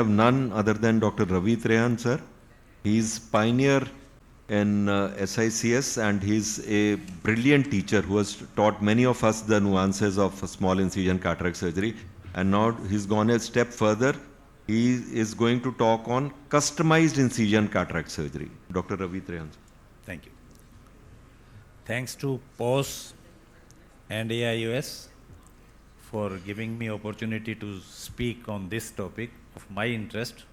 have none other than Dr. Ravi Trehan, sir. He's pioneer in SICS, and he's a brilliant teacher who has taught many of us the nuances of small incision cataract surgery. And now he's gone a step further. He is going to talk on customized incision cataract surgery. Dr. Ravi Trehan, sir. Thank you. Thanks to POS and AIOS for giving me opportunity to speak on this topic of my interest,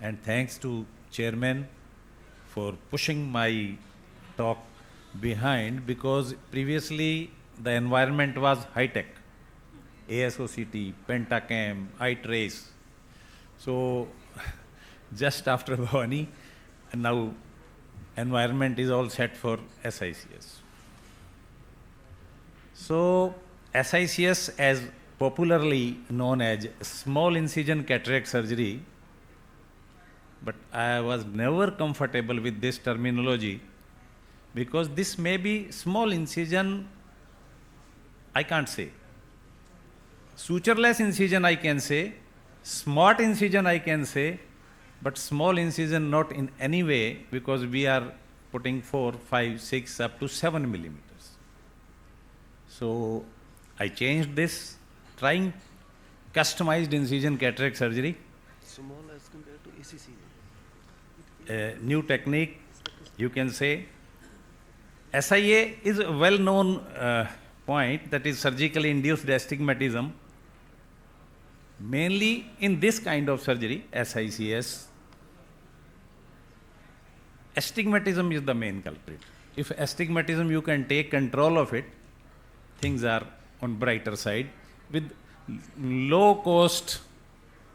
and thanks to Chairman for pushing my talk behind, because previously the environment was high-tech, ASOCT, Pentacam, iTrace. So just after Bhavani, and now environment is all set for SICS. So SICS, as popularly known as small incision cataract surgery, but I was never comfortable with this terminology, because this may be small incision, I can't say. Sutureless incision I can say, smart incision I can say, but small incision not in any way, because we are putting 4, 5, 6 up to 7 millimeters. So I changed this, trying customized incision cataract surgery. Small as compared to ACC. A new technique, you can say. SIA is a well-known point, that is surgically induced astigmatism. Mainly in this kind of surgery, SICS, astigmatism is the main culprit. If astigmatism you can take control of it, things are on brighter side. With low cost,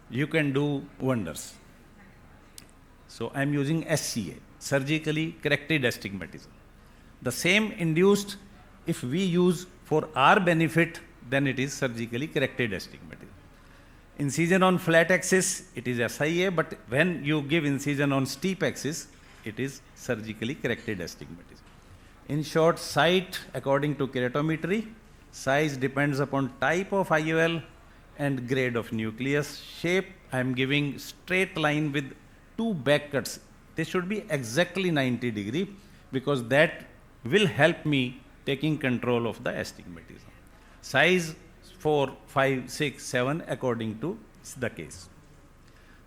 you can do wonders. So I am using SCA, surgically corrected astigmatism. The same induced, if we use for our benefit, then it is surgically corrected astigmatism. Incision on flat axis, it is SIA, but when you give incision on steep axis, it is surgically corrected astigmatism. In short, sight according to keratometry, size depends upon type of IOL and grade of nucleus. Shape, I am giving straight line with 2 back cuts. They should be exactly 90 degree, because that will help me taking control of the astigmatism. Size 4, 5, 6, 7 according to the case.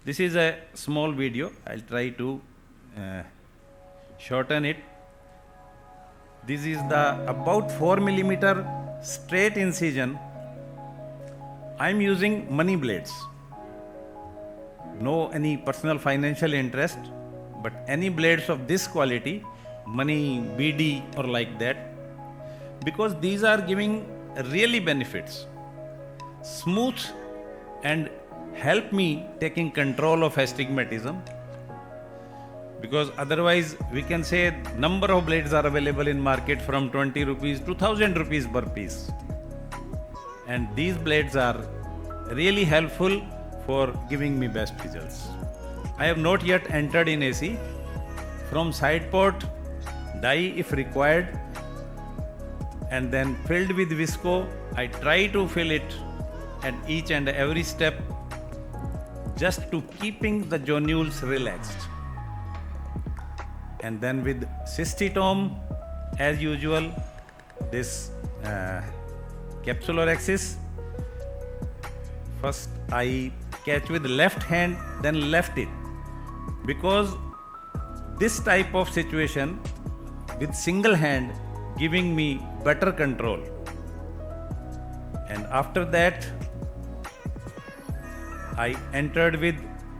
This is a small video. I'll try to shorten it. This is the about 4 millimeter straight incision. I'm using money blades. No any personal financial interest, but any blades of this quality, money, BD or like that, because these are giving really benefits. Smooth and help me taking control of astigmatism, because otherwise we can say number of blades are available in market from 20 rupees to 1000 rupees per piece. And these blades are really helpful for giving me best results. I have not yet entered in AC. From side port, dye if required, and then filled with visco. I try to fill it at each and every step, just to keeping the zonules relaxed. And then with cystitome, as usual, this capsular axis. First I catch with left hand, then left it, because this type of situation with single hand giving me better control. And after that, I entered with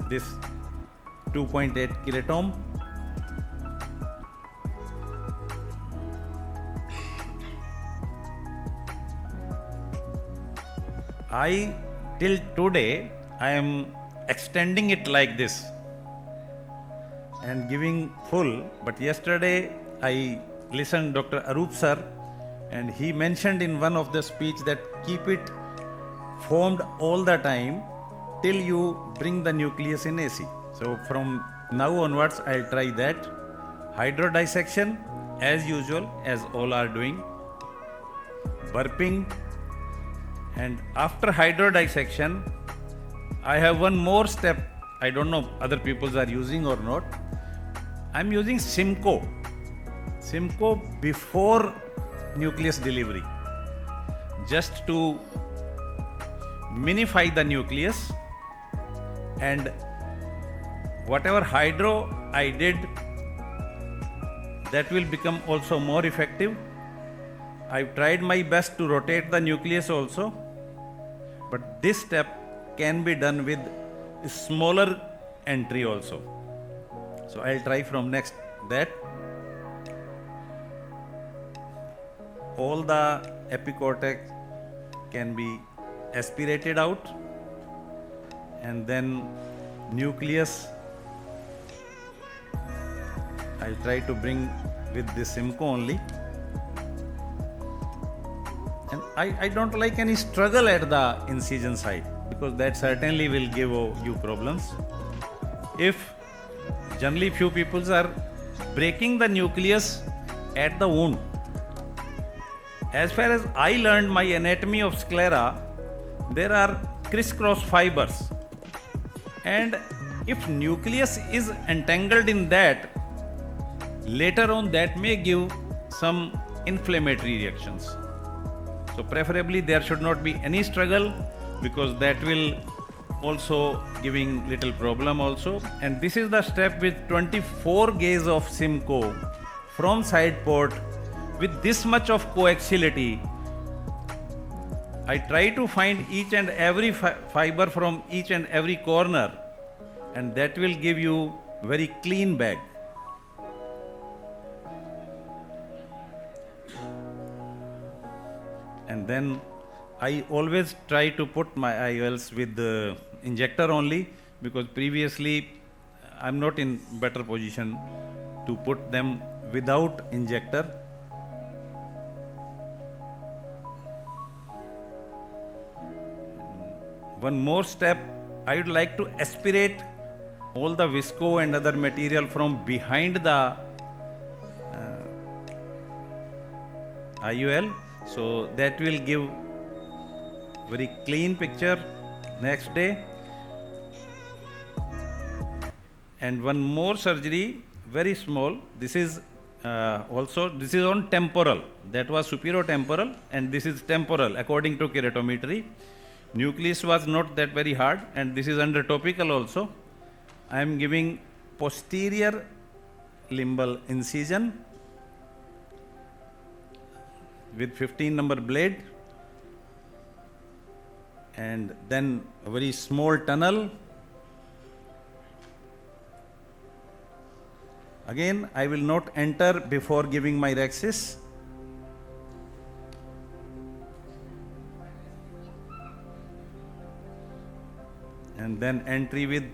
this 2.8 kilotome. Till today, I am extending it like this and giving full, but yesterday I listened Dr. Arup sir, and he mentioned in one of the speech that keep it formed all the time till you bring the nucleus in AC. So from now onwards, I'll try that. Hydrodissection, as usual, as all are doing. Burping, and after hydrodissection, I have one more step. I don't know other peoples are using or not. I'm using Simcoe. Simcoe before nucleus delivery, just to minify the nucleus, and whatever hydro I did, that will become also more effective. I've tried my best to rotate the nucleus also, but this step can be done with a smaller entry also. So I'll try from next that. All the epicortex can be aspirated out, and then nucleus I'll try to bring with this Simcoe only. And I don't like any struggle at the incision side, because that certainly will give you problems. If generally few people are breaking the nucleus at the wound. As far as I learned my anatomy of sclera, there are crisscross fibers, and if nucleus is entangled in that, later on that may give some inflammatory reactions. So preferably there should not be any struggle, because that will also giving little problem also. And this is the step with 24 gauge of Simcoe from side port with this much of coaxiality. I try to find each and every fiber from each and every corner, and that will give you very clean bag. And then I always try to put my IOLs with the injector only, because previously I'm not in better position to put them without injector. One more step, I would like to aspirate all the visco and other material from behind the IOL, so that will give very clean picture next day. And one more surgery, very small. This is this is on temporal. That was superior temporal, and this is temporal according to keratometry. Nucleus was not that very hard, and this is under topical also. I am giving posterior limbal incision with 15 number blade, and then a very small tunnel. Again, I will not enter before giving my rhexis. And then entry with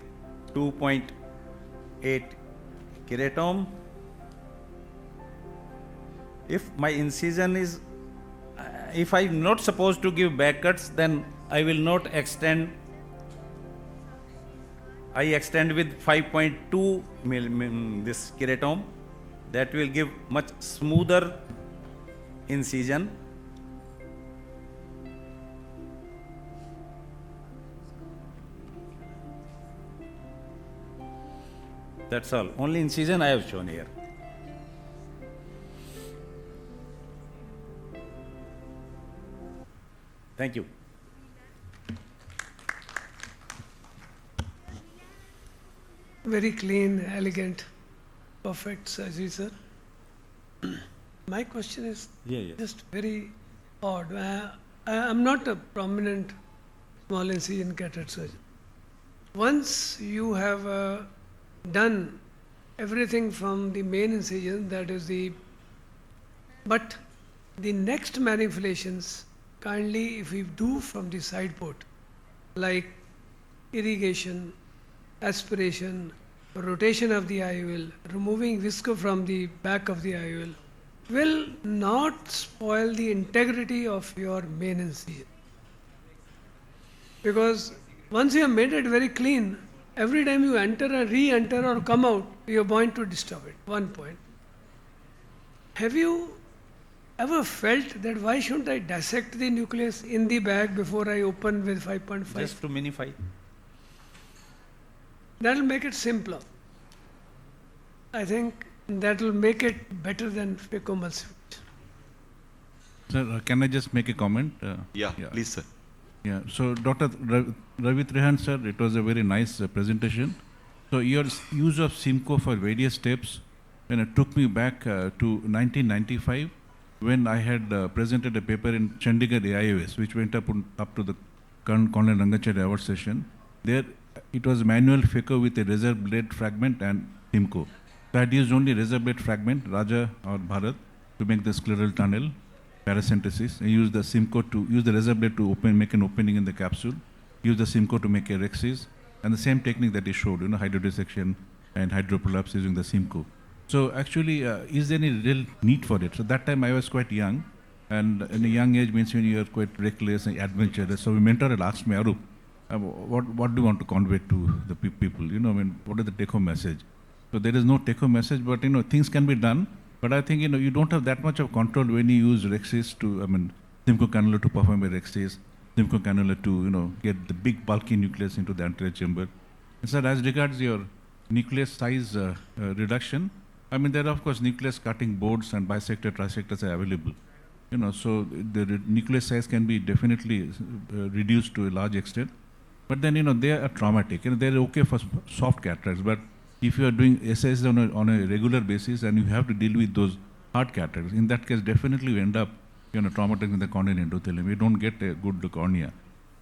2.8 keratome. If my incision is, if I'm not supposed to give back cuts, then I will not extend. I extend with 5.2 this keratome. That will give much smoother incision. That's all. Only incision I have shown here. Thank you. Very clean, elegant, perfect surgery, sir. My question is just very odd. I'm not a prominent small incision cataract surgeon. Once you have done everything from the main incision, that is but the next manipulations, kindly if we do from the side port, like irrigation, aspiration, rotation of the IOL, removing visco from the back of the IOL, will not spoil the integrity of your main incision. Because once you have made it very clean, every time you enter and re-enter or come out, you are bound to disturb it. One point. Have you ever felt that why shouldn't I dissect the nucleus in the bag before I open with 5.5? Just to minify. That will make it simpler. I think that will make it better than phacoemulsification. Sir, can I just make a comment? Please, sir. Yeah, so Dr. Ravi Trehan, sir, it was a very nice presentation. So your use of Simcoe for various steps, when it took me back to 1995, when I had presented a paper in Chandigarh AIOS, which went up to the Colonel Rangacharya Award session. There, it was manual phaco with a razor blade fragment and Simcoe. So I had used only razor blade fragment, Raja or Bharat, to make the scleral tunnel, paracentesis. I used the Simcoe to use the razor blade to make an opening in the capsule. Use the Simcoe to make a rexis, and the same technique that he showed, hydrodissection and hydroprolapse using the Simcoe. So actually, is there any real need for it? So that time I was quite young, and in a young age means when you are quite reckless and adventurous. So my mentor had asked me, Arup, what do you want to convey to the people? What is the take-home message? So there is no take-home message, but things can be done. But I think you don't have that much of control when you use rexis to, Simcoe cannula to perform a rexis, Simcoe cannula to get the big bulky nucleus into the anterior chamber. And so as regards your nucleus size reduction, there are of course nucleus cutting boards and bisector, trisectors are available. So the nucleus size can be definitely reduced to a large extent. But then they are traumatic. They're okay for soft cataracts. But if you are doing SIS on a regular basis and you have to deal with those hard cataracts, in that case definitely you end up traumatizing the corneal endothelium. You don't get a good cornea.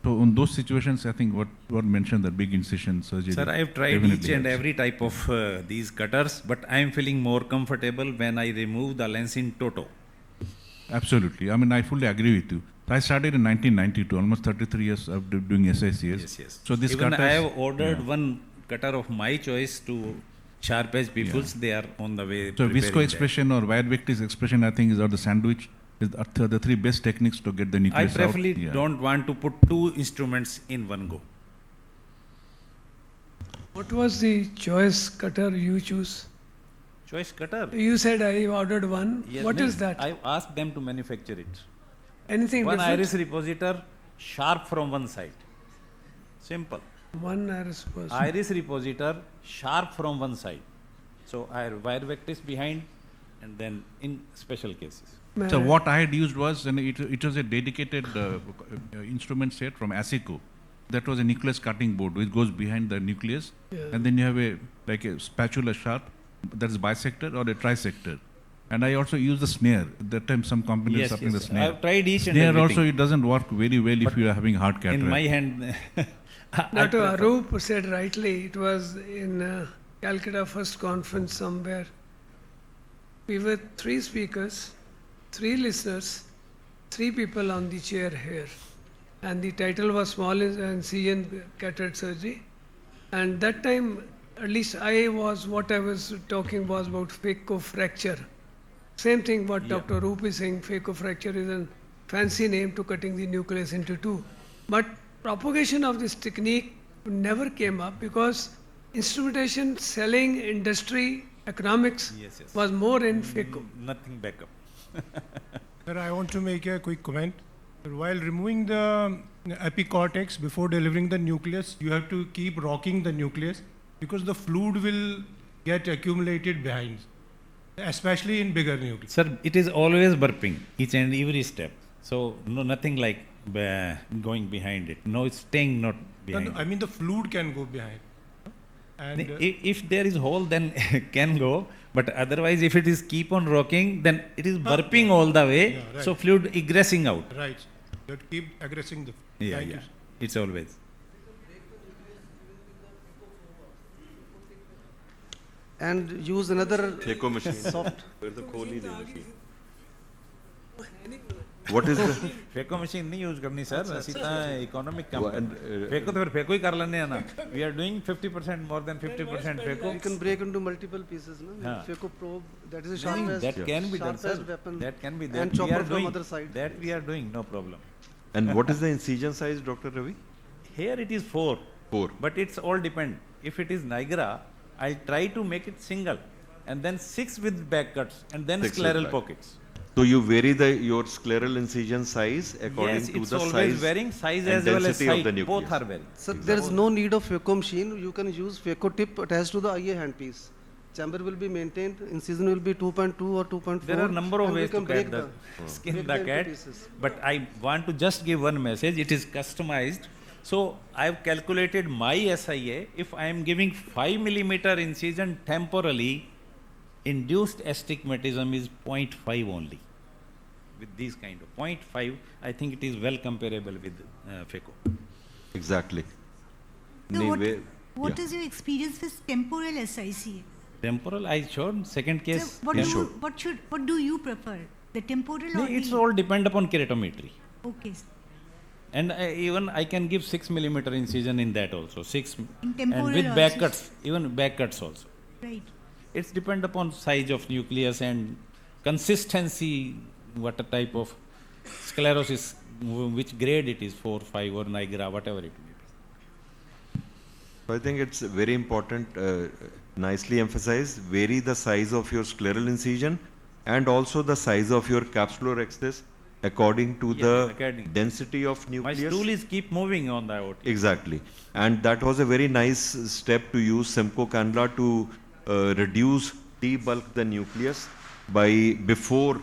So in those situations, I think what mentioned the big incision surgery. Sir, I have tried each and every type of these cutters, but I am feeling more comfortable when I remove the lens in toto. Absolutely. I fully agree with you. I started in 1992, almost 33 years of doing SICS. Yes. So this Even cutters, I have ordered one cutter of my choice to sharp edge peoples. They are on the way. So visco expression or wire vectis expression, I think, is the sandwich. Is the three best techniques to get the nucleus I preferably out. don't want to put two instruments in one go. What was the choice cutter you choose? Choice cutter? You said I ordered one. Yes, What is that? I asked them to manufacture it. Anything One different? iris repositor, sharp from one side. Simple. One iris was. Iris repositor, sharp from one side. So I have wire vectis behind, and then in special cases. So what I had used was, it was a dedicated instrument set from ASICO. That was a nucleus cutting board which goes behind the nucleus, and then you have a spatula sharp, that's bisector or a trisector. And I also use the snare. That time some companies upping the I snare. have tried each and Snare everything. also, it doesn't work very well if you are having hard cataract. In my hand, Dr. Arup said rightly, it was in Calcutta first conference somewhere. We were 3 speakers, 3 listeners, 3 people on the chair here. And the title was Small Incision Cataract Surgery. And that time, at least what I was talking was about phaco-fracture. Same thing what Dr. Arup is saying, phaco-fracture is a fancy name to cutting the nucleus into 2. But propagation of this technique never came up because instrumentation, selling, industry, economics was more in phaco. nothing backup. Sir, I want to make a quick comment. While removing the epicortex before delivering the nucleus, you have to keep rocking the nucleus because the fluid will get accumulated behind, especially in bigger nucleus. Sir, it is always burping, each and every step. So, no, nothing like going behind it. No, it's staying not behind. I mean, the fluid can go behind. And If there is hole, then can go. But otherwise, if it is keep on rocking, then it is burping all the way. Yeah, right. So fluid egressing out. right, you have to keep aggressing the. Thank you, sir. It's always. And use another Phaco machine. soft. What is the phaco machine नहीं use करनी sir ਅਸੀਂ ਤਾਂ economic काम and, phaco तो फिर phaco ही कर लेने हैं ना we are doing 50% more than 50% phaco You can break into multiple pieces, no? हाँ. Phaco probe, that is a sharpest, that can be done sir sharpest weapon. that can be And that we chopper are from doing other side. that we are doing no problem and what is the incision size, Dr. Ravi? here it is 4 4. but it's all depend if it is Niagara I'll try to make it single and then 6 with back cuts and then 6 with scleral back. pockets So you vary your scleral incision size according Yes, to it's the always size varying size and as well as density of the height. nucleus. Both are varying. So there is no need of phaco machine. You can use phaco tip attached to the IA handpiece. Chamber will be maintained. Incision will be 2.2 or 2.4. There are number of and we ways to can break cut the skin break the into cat, pieces. but I want to just give one message. It is customized. So I've calculated my SIA. If I am giving 5 millimeter incision temporally, induced astigmatism is 0.5 only. With these kind of 0.5, I think it is well comparable with phaco. Exactly. So Anyway, what yeah. is your experience with temporal SICA? Temporal, I showed. Second case, So what do you prefer? The temporal no, or it's the, all depend upon keratometry. okay. And even I can give 6 millimeter incision in that also. 6 In temporal and with also. back cuts, even back cuts also. Right. It's depend upon size of nucleus and consistency, what a type of sclerosis, which grade it is, 4, 5 or Niagara, whatever it may be. So I think it's very important, nicely emphasized, vary the size of your scleral incision and also the size of your capsular axis according to the according. density of My nucleus. stool is keep moving on the OT. Exactly. And that was a very nice step to use Simcoe cannula to reduce, debulk the nucleus by before,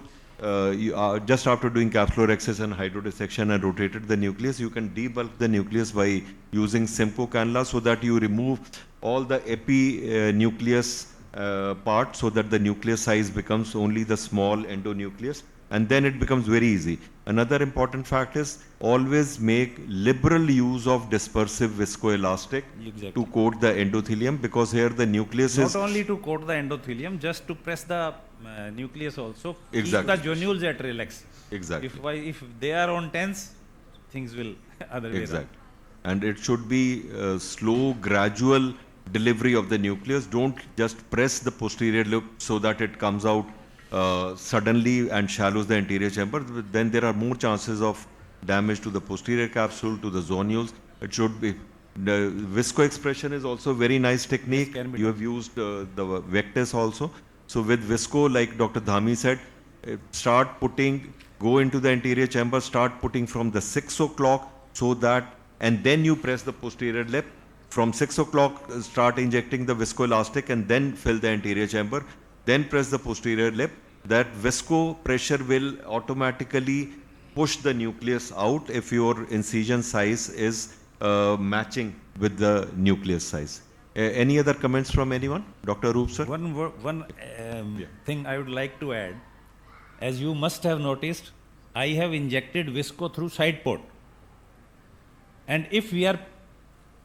just after doing capsular access and hydrodissection and rotated the nucleus, you can debulk the nucleus by using Simcoe cannula so that you remove all the epinucleus part so that the nucleus size becomes only the small endonucleus. And then it becomes very easy. Another important fact is always make liberal use of dispersive viscoelastic Exactly. to coat the endothelium, because here the nucleus Not is only to coat the endothelium, just to press the nucleus also. Exactly. Keep the zonules at relax. exactly If they are on tense, things will other way around. exactly, and it should be slow, gradual delivery of the nucleus. Don't just press the posterior loop so that it comes out suddenly and shallows the anterior chamber. Then there are more chances of damage to the posterior capsule, to the zonules. It should be. The visco expression is also a very nice technique. can be You have used the vectors also. So with visco, like Dr. Dhami said, go into the anterior chamber, start putting from the 6 o'clock so that, and then you press the posterior lip. From 6 o'clock, start injecting the viscoelastic and then fill the anterior chamber. Then press the posterior lip. That visco pressure will automatically push the nucleus out if your incision size is matching with the nucleus size. Any other comments from anyone? Dr. Roop, sir? One thing I would like to add, as you must have noticed, I have injected visco through side port. And if we are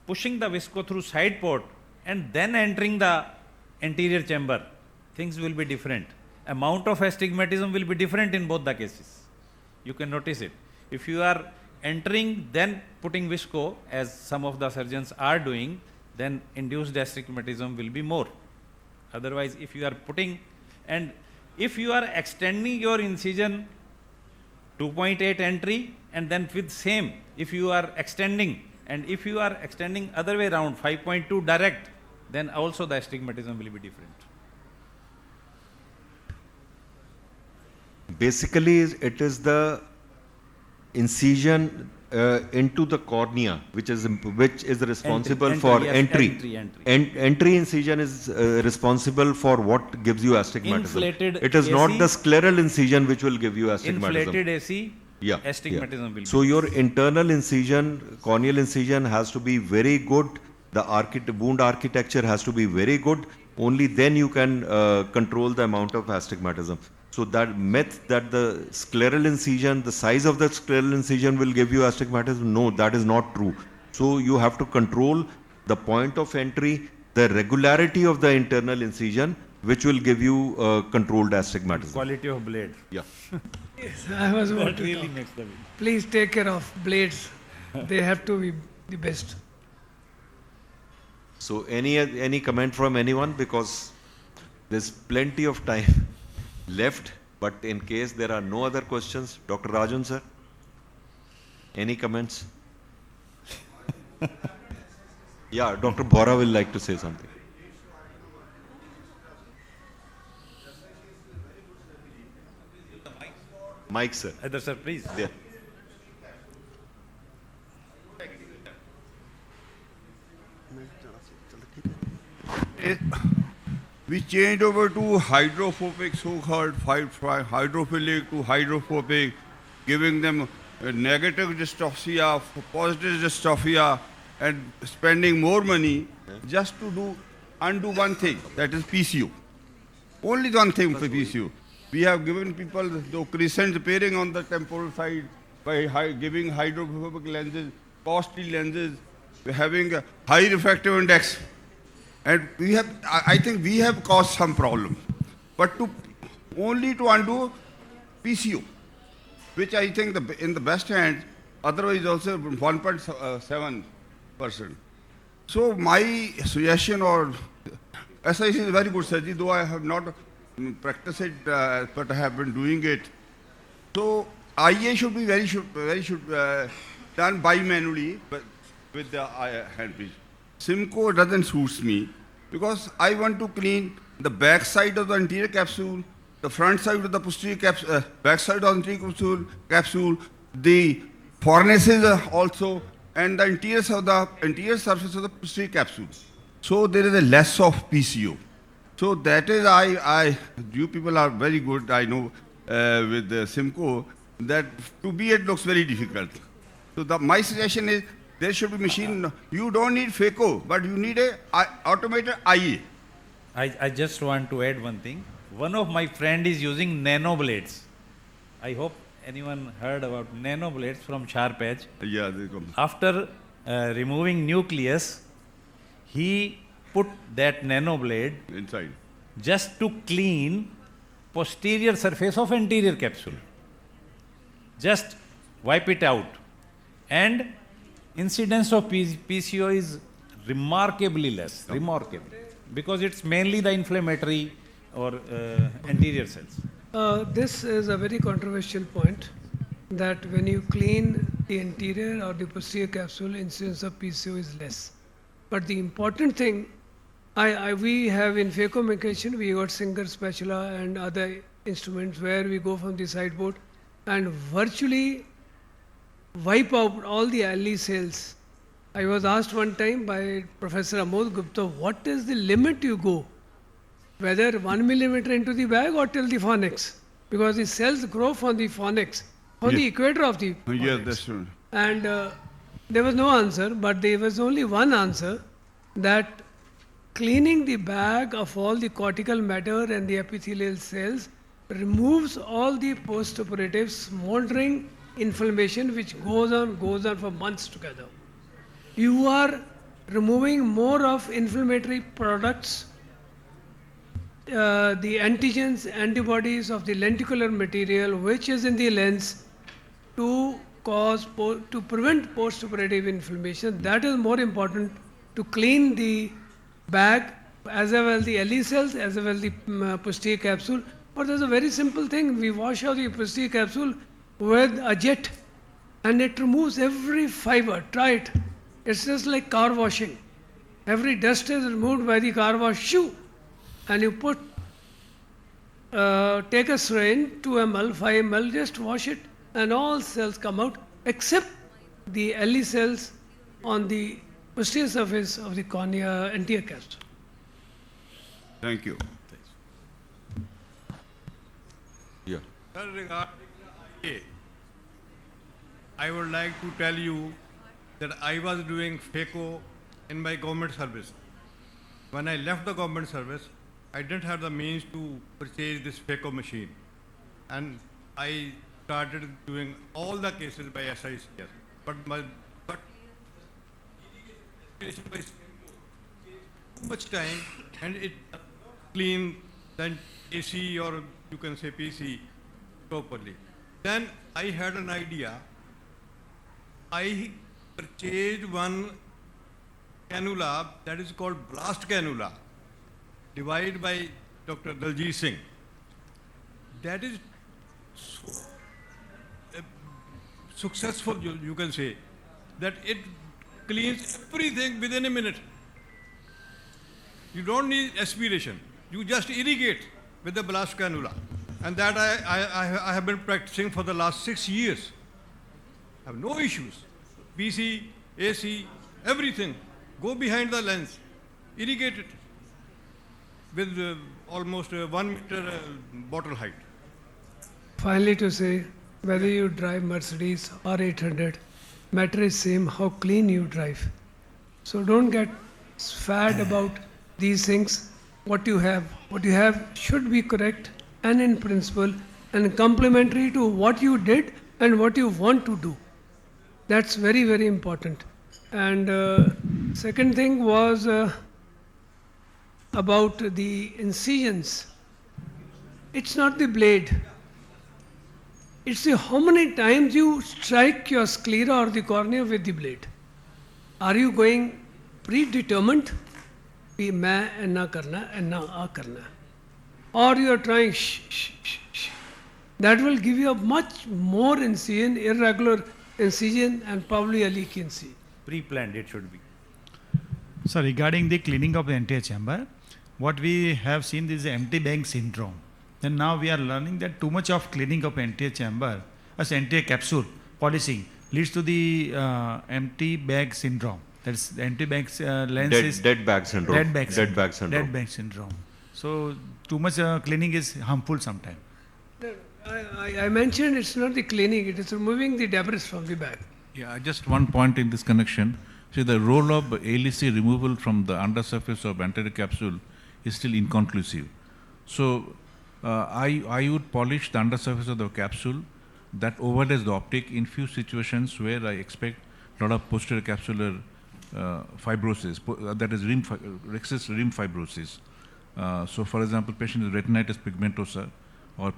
pushing the visco through side port and then entering the anterior chamber, things will be different. Amount of astigmatism will be different in both the cases. You can notice it. If you are entering, then putting visco, as some of the surgeons are doing, then induced astigmatism will be more. Otherwise, if you are putting, and if you are extending your incision 2.8 entry, and then with same, if you are extending, and if you are extending other way around 5.2 direct, then also the astigmatism will be different. Basically, it is the incision into the cornea, which is responsible for yes, entry. Entry incision is responsible for what gives you astigmatism. Inflated It is not AC the scleral incision which will give you astigmatism. Inflated AC, Yeah, astigmatism yeah. will So be. your internal incision, corneal incision has to be very good. The wound architecture has to be very good. Only then you can control the amount of astigmatism. So that myth that the scleral incision, the size of the scleral incision will give you astigmatism, no, that is not true. So you have to control the point of entry, the regularity of the internal incision, which will give you controlled astigmatism. Quality of blade. Yeah. Yes, I was about That to really talk. makes the Please take care of blades. They have to be the best. So any comment from anyone, because there's plenty of time left, but in case there are no other questions, Dr. Rajan sir, any comments? Yeah, Dr. Bora will like to say something. Mike, sir. Sir, please. There. We changed over to hydrophobic, so-called hydrophilic to hydrophobic, giving them negative dystophia, positive dystophia, and spending more money just to undo one thing, that is PCO. Only one thing for PCO. We have given people the crescent repairing on the temporal side by giving hydrophobic lenses, costly lenses, having a high refractive index. And we have, I think we have caused some problem. But only to undo PCO, which I think in the best hands, otherwise also 1.7%. So my suggestion or SIC is very good surgery, though I have not practiced it, but I have been doing it. So IA should be very done bimanually, but with the handpiece. Simcoe doesn't suit me because I want to clean the back side of the anterior capsule, the front side of the posterior capsule, back side of the anterior capsule, the fornices also, and the interior surface of the posterior capsule. So there is a less of PCO. So that is you people are very good, I know, with the Simcoe, that to be it looks very difficult. So my suggestion is there should be machine. You don't need FACO, but you need a automated IA. I just want to add one thing. One of my friend is using nano blades. I hope anyone heard about nano blades from Sharp Edge. Yeah, they come. After removing nucleus, he put that nano blade Inside. just to clean posterior surface of anterior capsule. Just wipe it out. And incidence of PCO is remarkably less, because it's mainly the inflammatory or anterior cells. This is a very controversial point, that when you clean the anterior or the posterior capsule, incidence of PCO is less. But the important thing, we have in phacoemulsion, we got Singer spatula and other instruments where we go from the sideboard and virtually wipe out all the alley cells. I was asked one time by Professor Amod Gupta, what is the limit you go? Whether 1 millimeter into the bag or till the fornix? Because the cells grow from the fornix, from the equator of the fornix. Yes, that's true. And there was no answer, but there was only one answer, that cleaning the bag of all the cortical matter and the epithelial cells removes all the postoperative smoldering inflammation which goes on for months together. You are removing more of inflammatory products, the antigens, antibodies of the lenticular material which is in the lens to prevent postoperative inflammation. That is more important to clean the bag as well as the LE cells as well as the posterior capsule. But there's a very simple thing. We wash out the posterior capsule with a jet and it removes every fiber. Try it. It's just like car washing. Every dust is removed by the car wash shoe. And you take a syringe, 2 ml, 5 ml, just wash it and all cells come out except the LE cells on the posterior surface of the cornea anterior capsule. Thank you. Yeah. Sir, regarding IA, I would like to tell you that I was doing FACO in my government service. When I left the government service, I didn't have the means to purchase this FACO machine. And I started doing all the cases by SICS. But too much time and it clean then AC or you can say PC properly. Then I had an idea. I purchased one cannula that is called blast cannula, devised by Dr. Daljit Singh. That is so successful, you can say, that it cleans everything within a minute. You don't need aspiration. You just irrigate with the blast cannula. And that I have been practicing for the last 6 years. I have no issues. PC, AC, everything. Go behind the lens, irrigate it with almost 1 meter bottle height. Finally, to say, whether you drive Mercedes or 800, matter is same how clean you drive. So don't get fad about these things. What you have should be correct and in principle and complementary to what you did and what you want to do. That's very, very important. And second thing was about the incisions. It's not the blade. It's the how many times you strike your sclera or the cornea with the blade. Are you going predetermined? कि मैं ऐना करना ऐना आ करना, or you are trying shh. That will give you a much more incision, irregular incision, and probably a leaky incision. Pre-planned it should be. So regarding the cleaning of the anterior chamber, what we have seen is the empty bag syndrome. And now we are learning that too much of cleaning of anterior chamber as anterior capsule polishing leads to the empty bag syndrome. That's the empty bag lens is Dead bag syndrome. dead bag syndrome. Dead bag syndrome. Dead bag syndrome. So too much cleaning is harmful sometimes. I mentioned it's not the cleaning, it is removing the debris from the bag. Yeah, just one point in this connection. See, the role of ALC removal from the undersurface of anterior capsule is still inconclusive. So, I would polish the undersurface of the capsule that overlays the optic in few situations where I expect a lot of posterior capsular fibrosis, that is excess rim fibrosis. So, for example, patient with retinitis pigmentosa or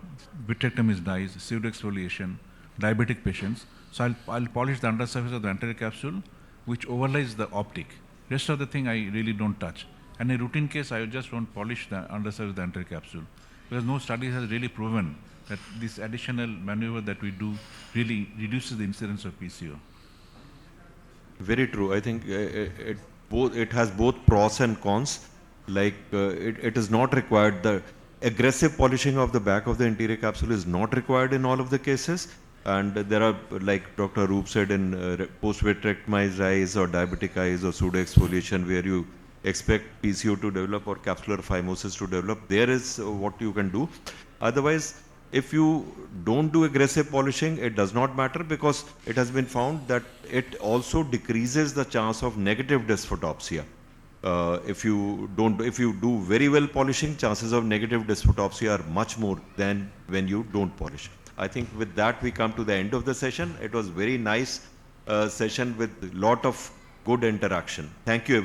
vitrectomy dyes, pseudoexfoliation, diabetic patients. So, I'll polish the undersurface of the anterior capsule which overlays the optic. Rest of the thing I really don't touch. And in a routine case, I just won't polish the undersurface of the anterior capsule because no study has really proven that this additional maneuver that we do really reduces the incidence of PCO. Very true. I think it has both pros and cons. Like it is not required. The aggressive polishing of the back of the anterior capsule is not required in all of the cases. And there are, like Dr. Roop said, in post-vitrectomized eyes or diabetic eyes or pseudo-exfoliation where you expect PCO to develop or capsular phimosis to develop, there is what you can do. Otherwise, if you don't do aggressive polishing, it does not matter because it has been found that it also decreases the chance of negative dysphotopsia. If you do very well polishing, chances of negative dysphotopsia are much more than when you don't polish. I think with that we come to the end of the session. It was very nice session with a lot of good interaction. Thank you everyone.